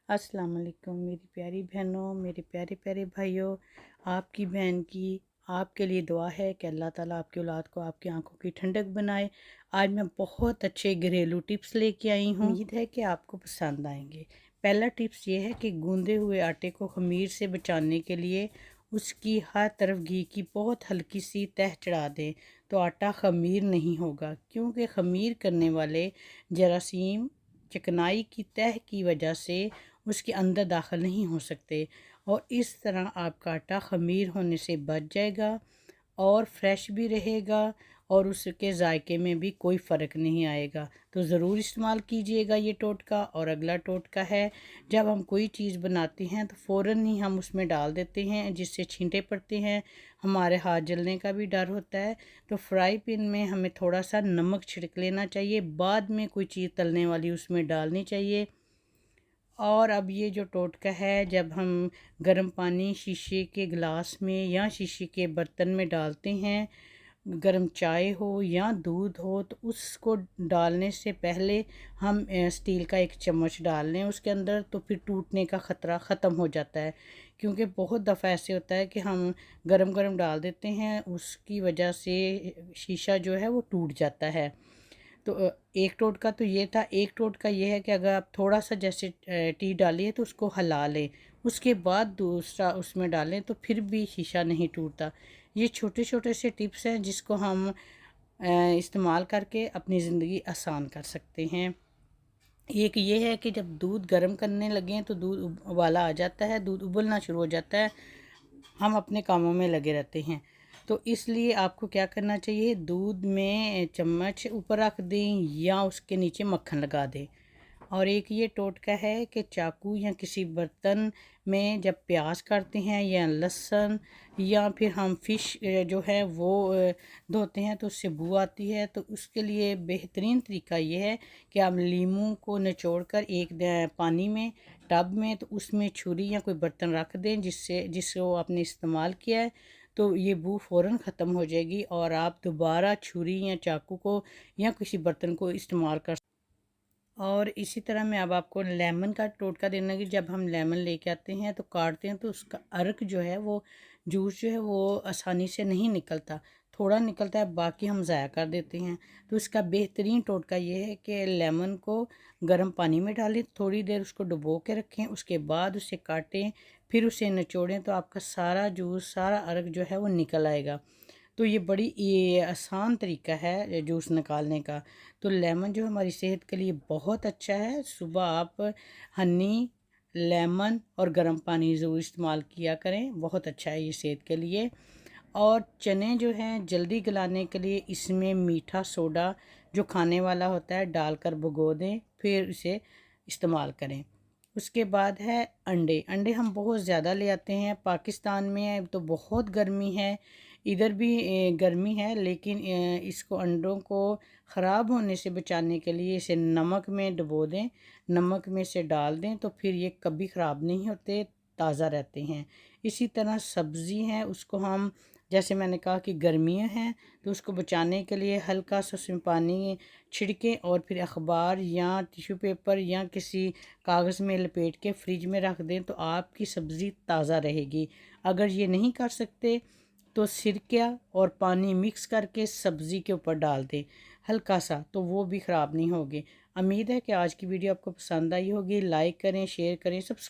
अस्सलाम वालेकुम मेरी प्यारी बहनों, मेरे प्यारे प्यारे भाइयों। आपकी बहन की आपके लिए दुआ है कि अल्लाह ताला आपकी औलाद को आपकी आंखों की ठंडक बनाए। आज मैं बहुत अच्छे घरेलू टिप्स लेके आई हूँ, उम्मीद है कि आपको पसंद आएंगे। पहला टिप्स ये है कि गूंदे हुए आटे को खमीर से बचाने के लिए उसकी हर तरफ घी की बहुत हल्की सी तह चढ़ा दें, तो आटा खमीर नहीं होगा, क्योंकि खमीर करने वाले जरासीम चिकनाई की तह की वजह से उसके अंदर दाखिल नहीं हो सकते, और इस तरह आपका आटा ख़मीर होने से बच जाएगा और फ्रेश भी रहेगा, और उसके जायके में भी कोई फ़र्क नहीं आएगा। तो ज़रूर इस्तेमाल कीजिएगा ये टोटका। और अगला टोटका है, जब हम कोई चीज़ बनाते हैं तो फ़ौरन ही हम उसमें डाल देते हैं, जिससे छींटे पड़ते हैं, हमारे हाथ जलने का भी डर होता है। तो फ्राई पैन में हमें थोड़ा सा नमक छिड़क लेना चाहिए, बाद में कोई चीज़ तलने वाली उसमें डालनी चाहिए। और अब ये जो टोटका है, जब हम गर्म पानी शीशे के गिलास में या शीशे के बर्तन में डालते हैं, गर्म चाय हो या दूध हो, तो उसको डालने से पहले हम स्टील का एक चम्मच डाल लें उसके अंदर, तो फिर टूटने का ख़तरा ख़त्म हो जाता है। क्योंकि बहुत दफ़ा ऐसे होता है कि हम गरम गरम डाल देते हैं, उसकी वजह से शीशा जो है वो टूट जाता है। तो एक टोटका तो ये था। एक टोटका ये है कि अगर आप थोड़ा सा जैसे टी डालिए तो उसको हिला लें, उसके बाद दूसरा उसमें डालें, तो फिर भी शीशा नहीं टूटता। ये छोटे छोटे से टिप्स हैं जिसको हम इस्तेमाल करके अपनी ज़िंदगी आसान कर सकते हैं। एक ये है कि जब दूध गर्म करने लगें तो दूध उबाला आ जाता है, दूध उबलना शुरू हो जाता है, हम अपने कामों में लगे रहते हैं। तो इसलिए आपको क्या करना चाहिए, दूध में चम्मच ऊपर रख दें या उसके नीचे मक्खन लगा दें। और एक ये टोटका है कि चाकू या किसी बर्तन में जब प्याज काटते हैं या लहसुन, या फिर हम फ़िश जो है वो धोते हैं तो उससे बू आती है, तो उसके लिए बेहतरीन तरीका ये है कि आप लीमू को निचोड़ कर एक पानी में टब में, तो उसमें छुरी या कोई बर्तन रख दें जिसको आपने इस्तेमाल किया है, तो ये बू फ़ौरन ख़त्म हो जाएगी और आप दोबारा छुरी या चाकू को या किसी बर्तन को इस्तेमाल कर। और इसी तरह मैं अब आपको लेमन का टोटका देना कि जब हम लेमन लेके आते हैं तो काटते हैं, तो उसका अर्क जो है वो जूस जो है वो आसानी से नहीं निकलता, थोड़ा निकलता है, बाकी हम ज़ाया कर देते हैं। तो इसका बेहतरीन टोटका ये है कि लेमन को गर्म पानी में डालें, थोड़ी देर उसको डुबो के रखें, उसके बाद उसे काटें, फिर उसे निचोड़ें, तो आपका सारा जूस सारा अर्क जो है वो निकल आएगा। तो ये आसान तरीका है जूस निकालने का। तो लेमन जो हमारी सेहत के लिए बहुत अच्छा है। सुबह आप हनी, लेमन और गर्म पानी ज़रूर इस्तेमाल किया करें, बहुत अच्छा है ये सेहत के लिए। और चने जो हैं जल्दी गलाने के लिए इसमें मीठा सोडा जो खाने वाला होता है डालकर भिगो दें, फिर इसे इस्तेमाल करें। उसके बाद है अंडे। अंडे हम बहुत ज़्यादा ले आते हैं, पाकिस्तान में तो बहुत गर्मी है, इधर भी गर्मी है, लेकिन इसको अंडों को ख़राब होने से बचाने के लिए इसे नमक में डुबो दें, नमक में से डाल दें, तो फिर ये कभी ख़राब नहीं होते, ताज़ा रहते हैं। इसी तरह सब्ज़ी है, उसको हम जैसे मैंने कहा कि गर्मियाँ हैं, तो उसको बचाने के लिए हल्का सा उसमें पानी छिड़कें और फिर अखबार या टिश्यू पेपर या किसी कागज़ में लपेट के फ्रिज में रख दें, तो आपकी सब्ज़ी ताज़ा रहेगी। अगर ये नहीं कर सकते तो सिरका और पानी मिक्स करके सब्ज़ी के ऊपर डाल दें हल्का सा, तो वो भी ख़राब नहीं होगी। उम्मीद है कि आज की वीडियो आपको पसंद आई होगी। लाइक करें, शेयर करें, सब्सक्राइब